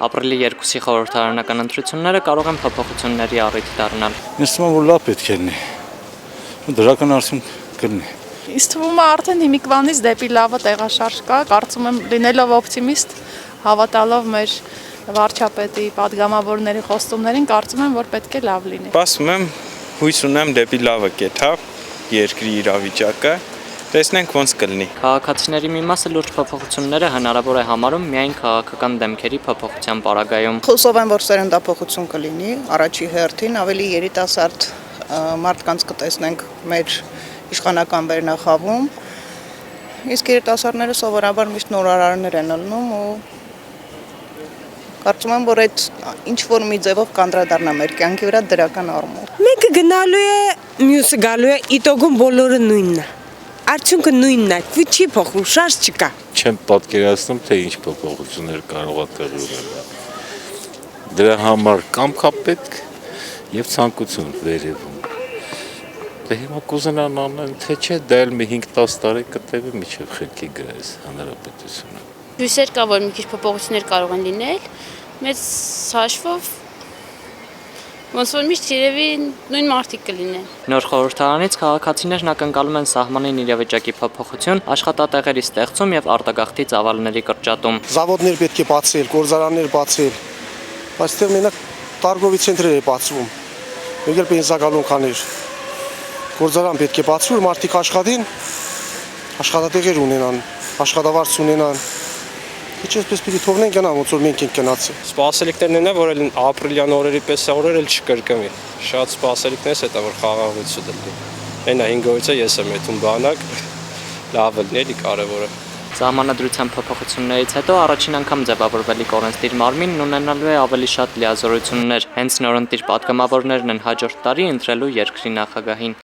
Ապրիլի 2-ի խորհրդարանական ընտրությունները կարող են փոփոխությունների առիթ դառնալ։ Ինձ թվում է, որ լավ պետք է լինի։ Դրական արդյունք կլինի։ Ինձ թվում է արդեն հիմիկվանից դեպի լավը տեղաշարժ կա, կարծում եմ լինելով օպտիմիստ, հավատալով մեր վարչապետի падգամավորների խոստումներին, կարծում եմ, որ պետք է լավ լինի։ Սպասում եմ, հույս ունեմ դեպի լավը կեթա երկրի իրավիճակը, տեսնենք ոնց կլինի։ Քաղաքացիների մի մասը լուրջ փոփոխությունները հնարավոր է համարում միայն քաղաքական դեմքերի փոփոխության պարագայում։ Խոսով եմ, որ սերնդափոխություն կլինի, առաջի հերթին ավելի երիտասարդ մարդկանց կտեսնենք մեր իշխանական վերնախավում, իսկ երիտասարդները սովորաբար միշտ նորարարներ են ելնում ու կարծում եմ, որ այդ ինչ-որ մի ձևով կանդրադառնա մեր կյանքի վրա դրական առումով։ Մեկը գնալու է, մյուսը գալու է, իտոգում բոլորը նույնն է։ Արդյունքը նույնն է, չի փոխվում, շարժ չկա։ Չեմ պատկերացնում, թե ինչ փոփոխություններ կարող է տեղի ունենալ։ Դրա համար կամք է պետք եւ ցանկություն վերևում։ Դե հիմա կուզենան անեն, թե չէ, դա էլ մի 5-10 տարի կտևի միջև խելքի գրես հանրապետությունը։ Հույսեր կա, որ մի քիչ փոփոխություններ կարող են լինել, մեծ հաշվով ոնց որ միշտ երևի նույն մարդիկ կլինեն։ Նոր խորհրդարանից քաղաքացիներն ակնկալում են սահմանին իրավիճակի փոփոխություն, աշխատատեղերի ստեղծում եւ արտագաղթի ծավալների կրճատում։ Զավոդներ պետք է բացել, գործարաններ բացել, բայց դեռ մենակ տարգովի ցենտրեր է բացվում։ Մեկ էլ բենզակալուն կաներ։ Գործարան պետք է բացվի, որ մարդիկ աշխատեն, աշխատատեղեր ունենան, աշխատավարձ ունենան։ Ինչպես պիտի թողնեն գնան, ոնց որ մենք ենք գնացել։ Սպասելիքներն են, որ ապրիլյան օրերի պես օրեր էլ չկրկնվի։ Շատ սպասելիքներս հետա որ խաղաղություն լինի։ Այնա 5 օրից ես եմ եթում բանակ, լավ լինի, էլի կարևորը։ Սահմանադրության փոփոխություններից հետո առաջին անգամ ձևավորվելիք օրենսդիր մարմինն ունենալու է ավելի շատ լիազորություններ։ Հենց նորընտիր падգամավորներն են հաջորդ տարի ընտրելու երկրի նախագահին։